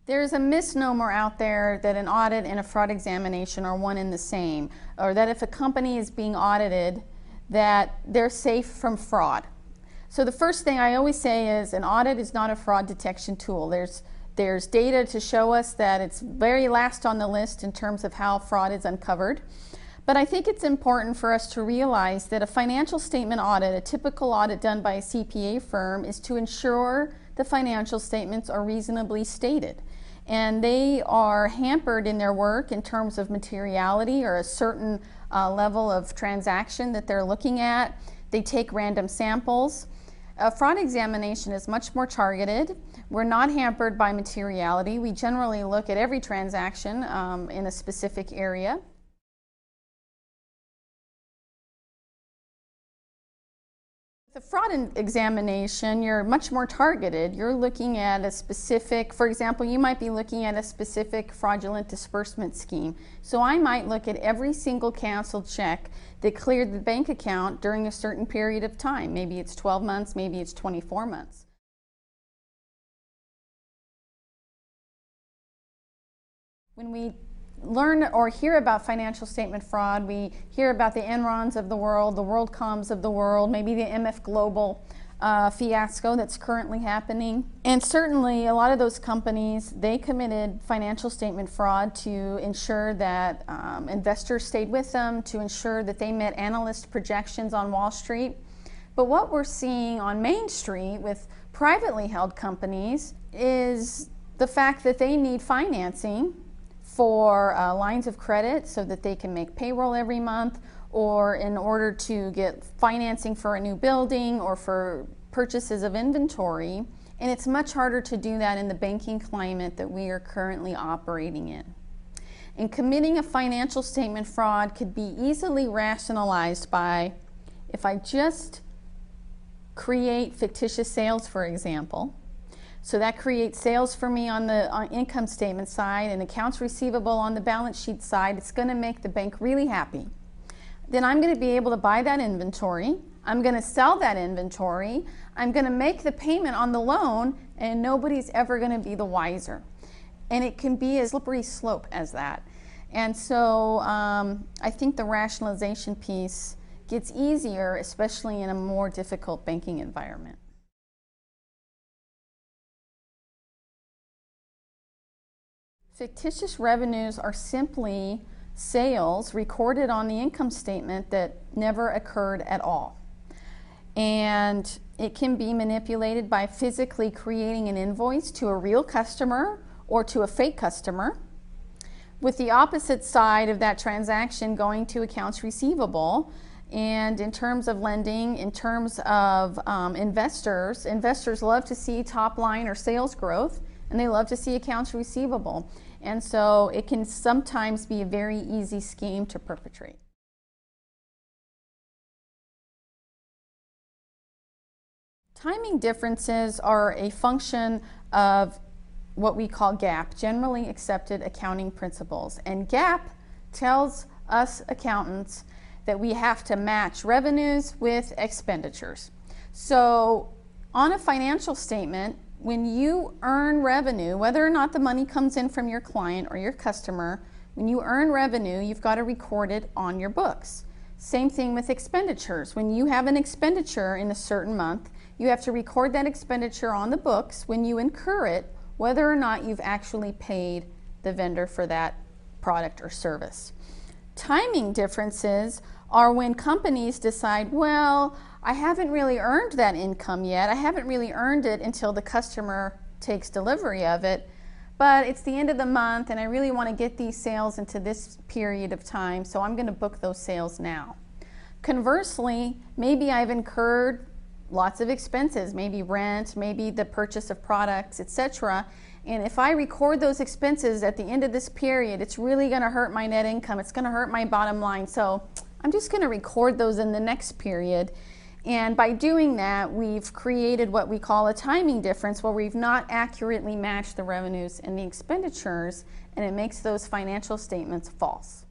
There's a misnomer out there that an audit and a fraud examination are one and the same, or that if a company is being audited, that they're safe from fraud. So the first thing I always say is an audit is not a fraud detection tool. There's data to show us that it's very last on the list in terms of how fraud is uncovered. But I think it's important for us to realize that a financial statement audit, a typical audit done by a CPA firm, is to ensure the financial statements are reasonably stated. And they are hampered in their work in terms of materiality or a certain level of transaction that they're looking at. They take random samples. A fraud examination is much more targeted. We're not hampered by materiality. We generally look at every transaction in a specific area. The fraud examination, you're much more targeted. You're looking at a specific, for example, you might be looking at a specific fraudulent disbursement scheme. So I might look at every single canceled check that cleared the bank account during a certain period of time. Maybe it's 12 months, maybe it's 24 months. When we learn or hear about financial statement fraud, we hear about the Enrons of the world, the WorldComs of the world, maybe the MF Global fiasco that's currently happening. And certainly a lot of those companies, they committed financial statement fraud to ensure that investors stayed with them, to ensure that they met analyst projections on Wall Street. But what we're seeing on Main Street with privately held companies is the fact that they need financing for lines of credit so that they can make payroll every month, or in order to get financing for a new building or for purchases of inventory. And it's much harder to do that in the banking climate that we are currently operating in. And committing a financial statement fraud could be easily rationalized by, if I just create fictitious sales, for example, so that creates sales for me on the income statement side and accounts receivable on the balance sheet side. It's going to make the bank really happy. Then I'm going to be able to buy that inventory. I'm going to sell that inventory. I'm going to make the payment on the loan, and nobody's ever going to be the wiser. And it can be a slippery slope as that. And so I think the rationalization piece gets easier, especially in a more difficult banking environment. Fictitious revenues are simply sales recorded on the income statement that never occurred at all. And it can be manipulated by physically creating an invoice to a real customer or to a fake customer, with the opposite side of that transaction going to accounts receivable. And in terms of lending, in terms of investors love to see top line or sales growth, and they love to see accounts receivable. And so it can sometimes be a very easy scheme to perpetrate. Timing differences are a function of what we call GAAP, Generally Accepted Accounting Principles. And GAAP tells us accountants that we have to match revenues with expenditures. So on a financial statement, when you earn revenue, whether or not the money comes in from your client or your customer, when you earn revenue, you've got to record it on your books. Same thing with expenditures. When you have an expenditure in a certain month, you have to record that expenditure on the books when you incur it, whether or not you've actually paid the vendor for that product or service. Timing differences are when companies decide, well, I haven't really earned that income yet. I haven't really earned it until the customer takes delivery of it, but it's the end of the month and I really want to get these sales into this period of time, so I'm going to book those sales now. Conversely, maybe I've incurred lots of expenses, maybe rent, maybe the purchase of products, etc. And if I record those expenses at the end of this period, it's really going to hurt my net income. It's going to hurt my bottom line. So I'm just going to record those in the next period. And by doing that, we've created what we call a timing difference, where we've not accurately matched the revenues and the expenditures, and it makes those financial statements false.